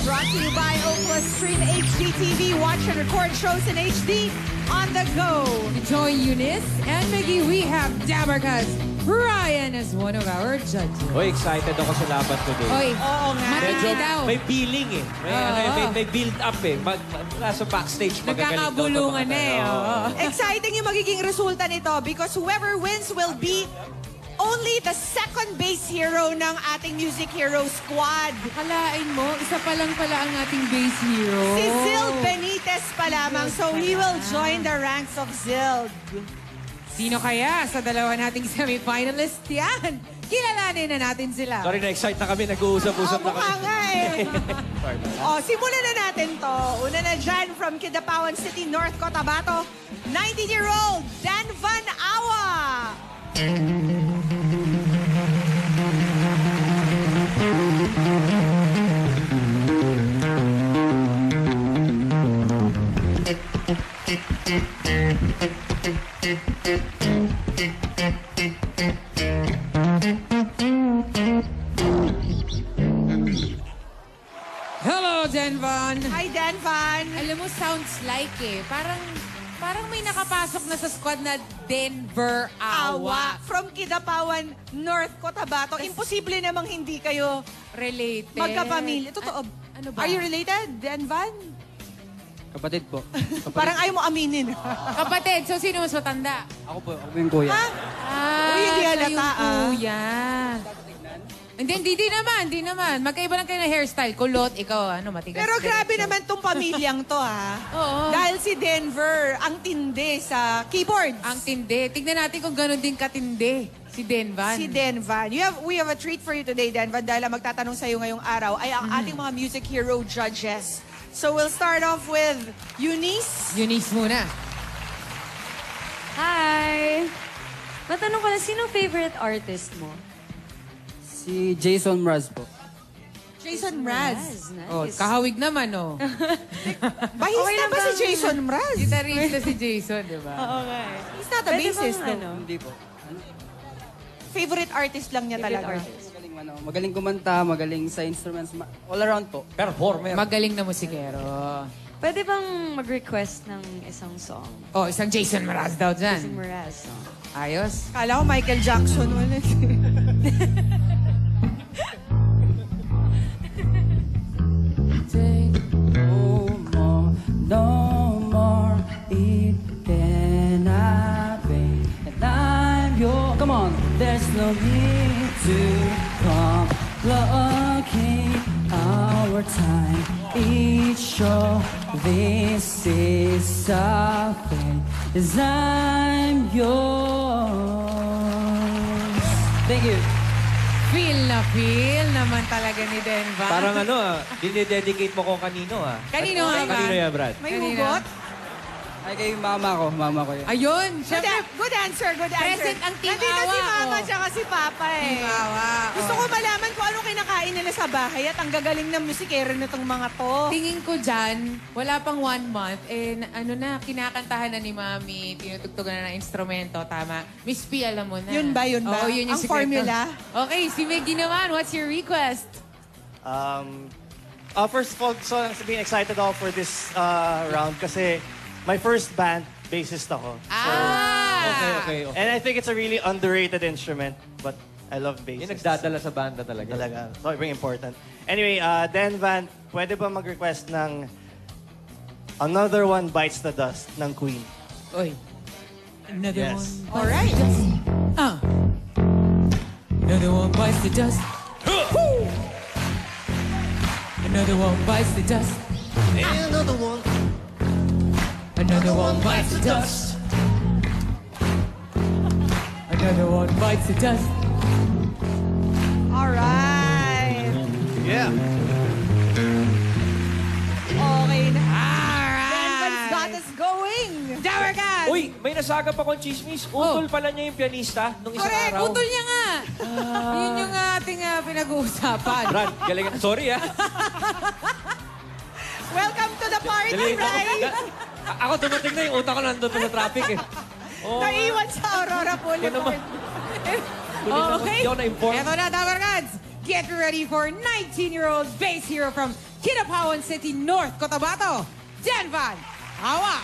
Brought to you by Ookla Stream HD TV. Watch and record shows in HD on the go. To join Eunice and Miggy, we have Dabarkas Ryan as one of our judges. Oy, excited ako sa laban today. Oy, Oo nga. matindi daw. May feeling eh. May build up eh. Nasa backstage. Nagkakabulungan na eh. Exciting yung magiging resulta nito because whoever wins will be only the second base hero ng ating Music Hero Squad. Kalain mo, isa pa lang pala ang ating base hero. Si Zild Benitez pa lamang, so he will join the ranks of Zild. Sino kaya sa dalawa nating semi-finalist yan? Kilalanin na natin sila. Sorry, na-excite na kami. Nag-uusap-usap na kami. Mukha nga eh. Simulan na natin to. Una na dyan from Kidapawan City, North Cotabato, 19-year-old Dan Van Awa. Hello, Denvan. Hi, Denvan. Alam mo, sounds like eh. Parang may nakapasok na sa squad na Denver Awa. From Kidapawan, North Cotabato. Imposible namang hindi kayo Related. magkapamilya. Totoo. Ano ba? Are you related, Denvan? Kapatid po. Parang ayaw mo aminin. Kapatid, so sino mas matanda? Ako po yung kuya. Ha? Uy, hindi siya halata, yung kuya. Hindi naman. Magkaiba lang kayo ng hairstyle. Kulot, ikaw, matigas. Pero grabe naman tong pamilyang to, ha? Oo. Dahil si Denver, ang tindi sa keyboards. Ang tindi. Tignan natin kung gano'n din katindi. Si Denvan. Si Denvan. We have a treat for you today, Denvan, dahil ang magtatanong sa'yo ngayong araw ay ang ating mga Music Hero judges. So we'll start off with Eunice. Eunice muna. Hi! Matanong ko lang, sino favorite artist mo? Si Jason Mraz po. Jason Mraz. Nice. Oh, kahawig naman, oh. Bahista Okay lang ba si bang- Jason Mraz? Gitarista si Jason, di ba? Oo nga eh. He's not a Pwede bassist, bang, though. Hindi po. Favorite artist lang niya Favorite talaga. artist. Magaling kumanta, magaling sa instruments. All around po. Performer. Magaling na musikero. Pwede bang mag-request ng isang song? Oh, isang Jason Mraz daw Jason dyan. Mraz song. Ayos. Kala ko Michael Jackson ulit. No more, it cannot be. And I'm your. Come on. There's no need to complicate our time. Each show, this is something. 'Cause I'm yours. Thank you. Feel naman talaga ni Denvan. Parang dinededicate mo kung kanino Kanino nga ba? Kanino yan, Brad? May Kanina. hugot? Ay, kay mama ko yun. Ayun, Good, syempre. good answer, good answer. Present ang Team Nandito Awa, si Mama oh. tsaka si Papa eh. Team Awa, Gusto oh. ko malaman kung anong kinakain nila sa bahay at ang gagaling ng musikero nitong mga to. Tingin ko dyan, wala pang 1 month, kinakantahan na ni Mami, tinutugtugan na ng instrumento, tama? Miss P, alam mo na. Yun ba, yun ba? Oo, yun yung Ang sikreto. formula? Okay, si Meggy naman, what's your request? First of all, so being excited ako for this round kasi my first band, bassist ako. Okay. And I think it's a really underrated instrument, but I love Yung bass. nagdadala sa banda talaga. Talaga. So, very important. Anyway, Denvan, pwede ba mag-request ng Another One Bites the Dust ng Queen? Oy. Another Yes. one. Alright. Another one bites the dust. Another one bites the dust. Another one. Another one bites the dust. Another one bites the dust. Alright. Yeah. Okay na. Alright. Denvan's got us going. Dabarkas! Uy, may nasagap akong chismis. Utol pala niya yung pianista nung isang Correct, araw. utol niya nga. Yun yung ating pinag-uusapan. Brad, galing. Sorry Welcome to the party, Galing Ray. Ako dumating na yung utak ko nandun pa sa traffic eh. Oh, Naiwan sa Aurora Boulevard. Okay. Hindi ako na-inform. Eto na, Dabarkas. get ready for 19-year-old bass hero from Kinapawan City, North Cotabato, Dan Van Hawa.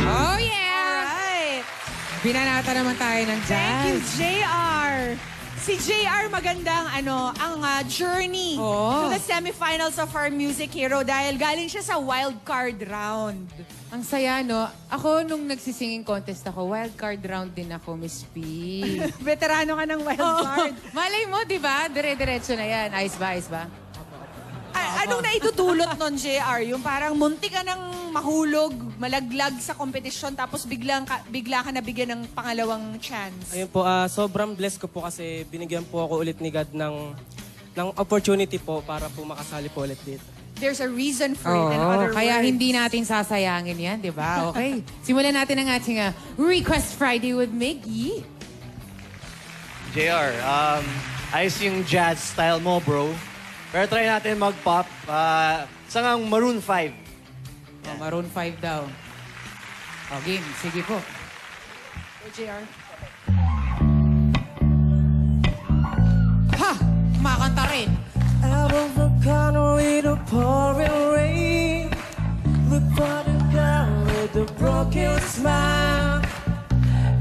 Oh, yeah! Alright. Binanata naman tayo ng jazz. Thank you, JR. Si JR magandang journey Oo. to the semifinals of our Music Hero dahil galing siya sa wild card round. Ang saya, no? Ako, nung nagsisinging contest ako, wild card round din ako, Miss P. Veterano ka ng wild card. Malay mo, di ba? Dire-diretso na yan. Ayos ba, ayos ba? Anong naitutulot nun, JR? Yung parang munti ka ng mahulog, malaglag sa kompetisyon, tapos bigla ka nabigyan ng pangalawang chance. Ayun po, sobrang blessed ko po kasi binigyan po ako ulit ni God ng opportunity po para po makasali po ulit dito. There's a reason for it, in other Kaya words. hindi natin sasayangin yan, di ba? Okay. Simulan natin ang ating Request Friday with Miggy. JR, ayos yung jazz style mo, bro. Pero try natin mag-pop. Sangang Maroon 5. Oh, Maroon 5 daw. Oh, game. Sige po. JR. Ha! Makanta rin. I was the corner with a pouring rain. Look for the girl with the broken smile.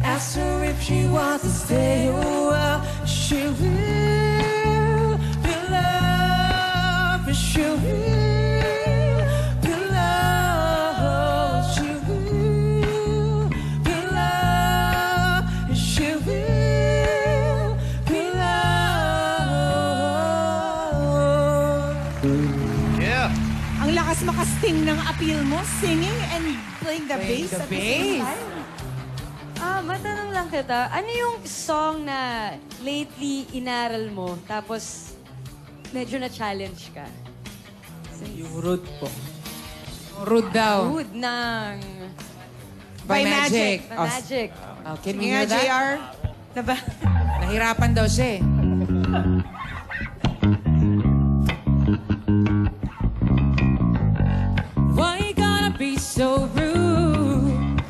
Asked her if she wants to stay a while. She will be loved. She will be loved. She will be loved. She will be loved. Yeah. Ang lakas makasting ng appeal mo, singing and playing the Playing bass the at the same bass. time. Matanong lang kita, ano yung song na lately inaral mo, tapos medyo na-challenge ka? Yung Rude po. Rude daw. Good ng... By Magic. The Magic. Oh, can Sige we nga, hear that? JR. Diba? Nahirapan daw siya eh. Why you gonna be so rude?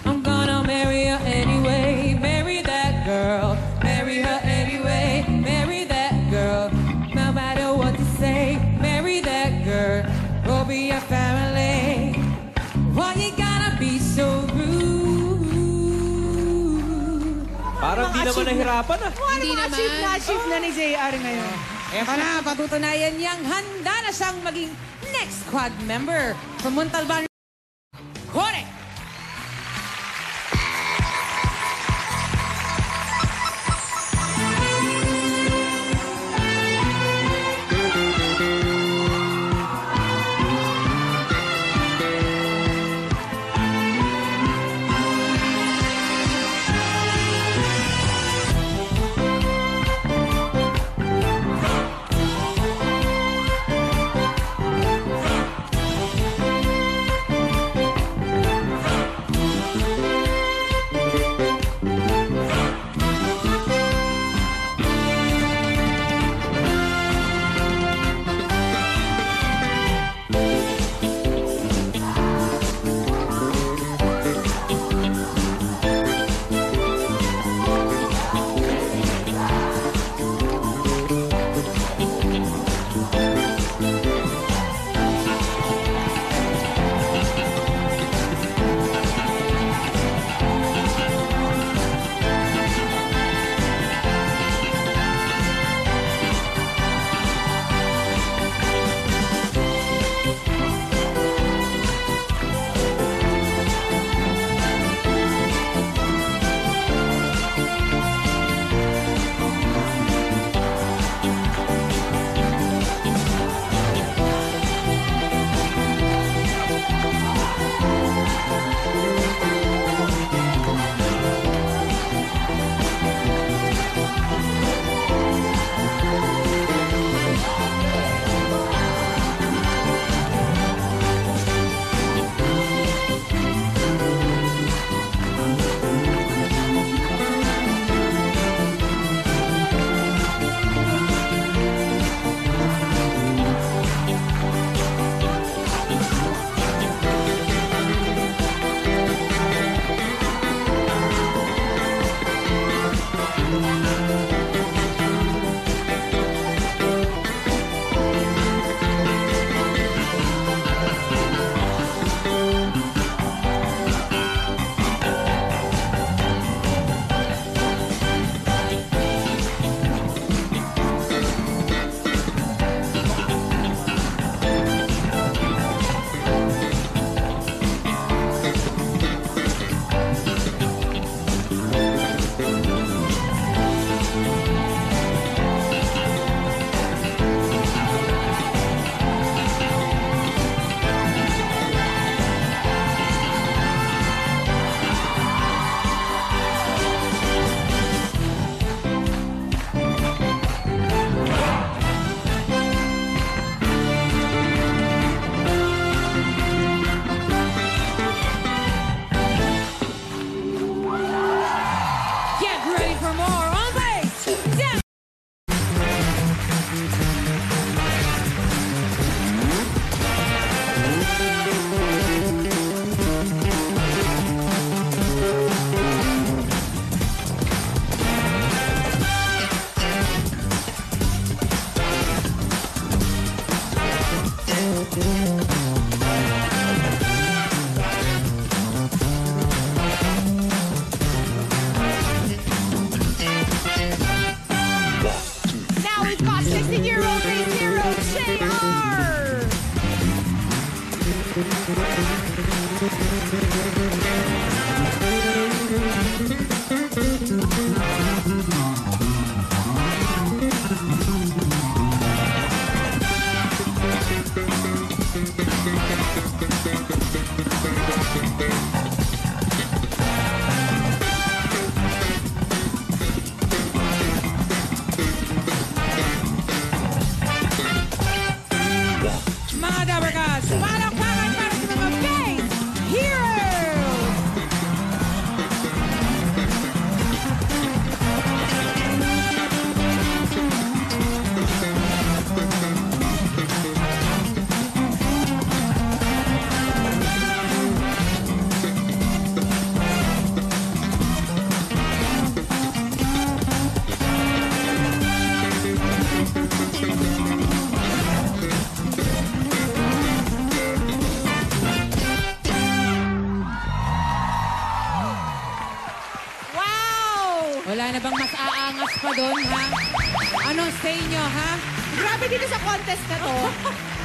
I'm gonna marry her anyway. Marry that girl. Marry her anyway. Marry that girl. No matter what you say. Marry that girl. We'll be a family. Why you gonna be so rude? Parang di naman nahirapan ah. Ano Hindi mga naman. achieve na ni JR ngayon? Eto na, patutunayan niyang handa na siyang maging next squad member from Montalban. Kore! Mga Wala na bang mas aangas pa doon, ha? Ano say nyo, ha? Grabe dito sa contest na to.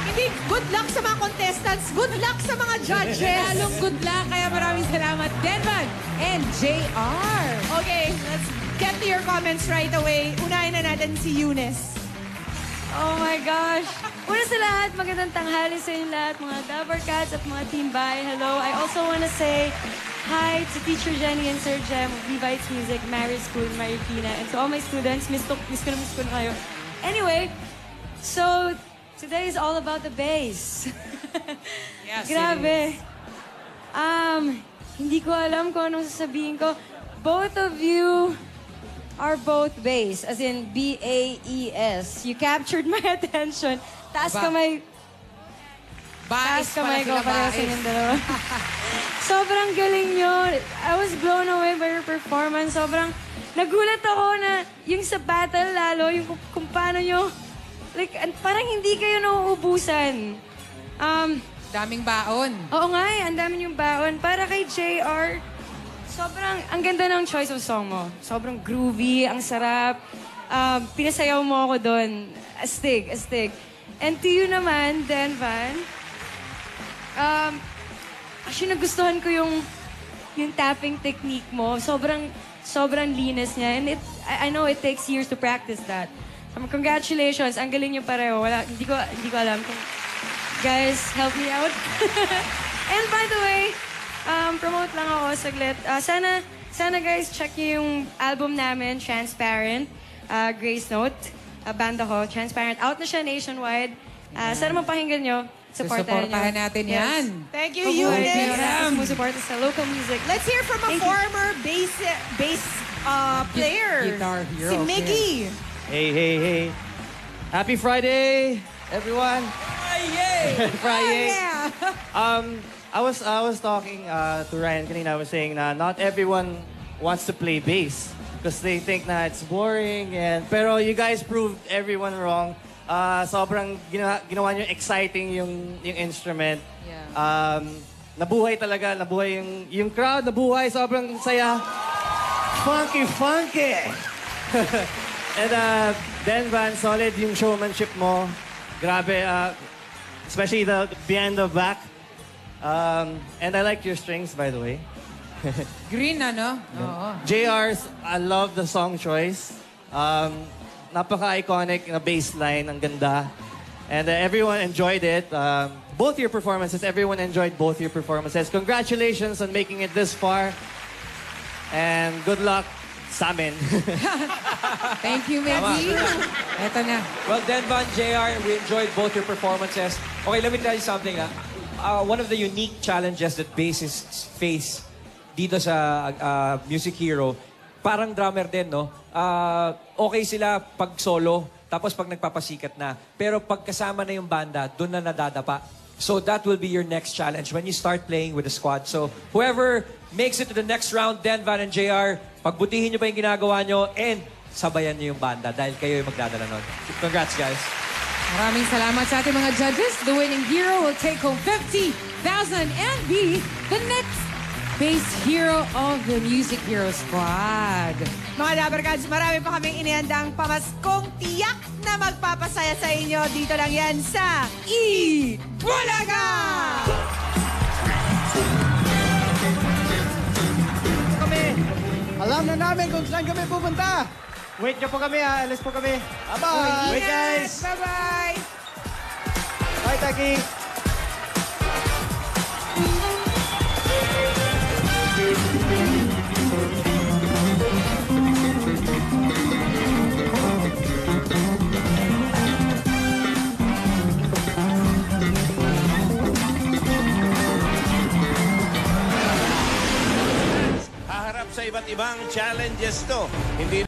Hindi, good luck sa mga contestants. Good luck sa mga judges. Lalong good luck. Kaya maraming salamat, Denvan and JR. Okay, let's get to your comments right away. Unahin na natin si Eunice. Oh my gosh. Una sa lahat, magandang tanghali sa inyo lahat, mga Dabber Cats at mga Team Bay. Hello. I also want to say hi to Teacher Jenny and Sir Jem of Levites Music, Mary School, Marikina, and to all my students. Miss ko na kayo. Anyway, so today is all about the bass. Yes, Grabe. Hindi ko alam kung anong sasabihin ko. Both of you are both bass, as in B-A-E-S. You captured my attention. Taas kamay. Bais Taas pala kamay ko sila, para sa bais. inyong dalawa. Sobrang galing nyo. I was blown away by your performance. Sobrang nagulat ako na yung sa battle lalo, yung kung paano nyo, like, parang hindi kayo nauubusan. Daming baon. Oo nga ang dami yung baon. Para kay JR, sobrang, ang ganda ng choice of song mo. Sobrang groovy, ang sarap. Pinasayaw mo ako doon. Astig, astig. And to you naman, Denvan, actually nagustuhan ko yung tapping technique mo. Sobrang linis niya. And I know it takes years to practice that. Congratulations. Ang galing niyo pareho. Hindi ko alam kung guys, help me out. And by the way, promote lang ako saglit. Sana guys, check niyo yung album namin, Transparent, Grace Note, banda ko, Transparent. Out na siya nationwide. Sana mapakinggan nyo. Supportahan natin yan. Thank you, Mabuhay kayo Eunice. lahat sa sumusuporta sa local music. Let's hear from a former bass player. Guitar hero, Si Miggy. Hey, hey, hey. Happy Friday, everyone. Friday. Yeah. I was talking to Ryan kanina. I was saying na not everyone wants to play bass because they think na it's boring. Pero you guys proved everyone wrong. Sobrang ginawa nyo exciting yung instrument. Yeah. Nabuhay talaga, nabuhay yung crowd, nabuhay, sobrang saya. Funky! And Denvan, solid yung showmanship mo. Grabe, especially the behind the back. And I like your strings, by the way. Green, ano? Oo. JR's, I love the song choice. Napaka-iconic na bass line, ang ganda. And everyone enjoyed it. Both your performances, everyone enjoyed both your performances. Congratulations on making it this far. And good luck sa amin. Thank you, Miggy. Eto na. Well, Denvan, JR, we enjoyed both your performances. Okay, let me tell you something. One of the unique challenges that bassists face dito sa Music Hero, parang drummer din, no? Okay sila pag solo, tapos pag nagpapasikat na. Pero pag kasama na yung banda, doon na nadadapa. So that will be your next challenge when you start playing with the squad. So whoever makes it to the next round, Denvan and JR, pagbutihin nyo pa yung ginagawa nyo and sabayan nyo yung banda dahil kayo yung magdadala nun. Congrats, guys. Maraming salamat sa ating mga judges. The winning hero will take home 50,000 and be the next bass hero of the Music Hero Squad. Mga Dabbercats, marami pa kaming inihandang pamaskong tiyak na magpapasaya sa inyo. Dito lang yan sa Bulaga! Alam na namin kung saan kami pupunta. Wait nyo po kami, alis po kami. Bye-bye. Wait, guys. Bye-bye! Bye, Taki. Haharap sa iba't ibang challenges to. Hindi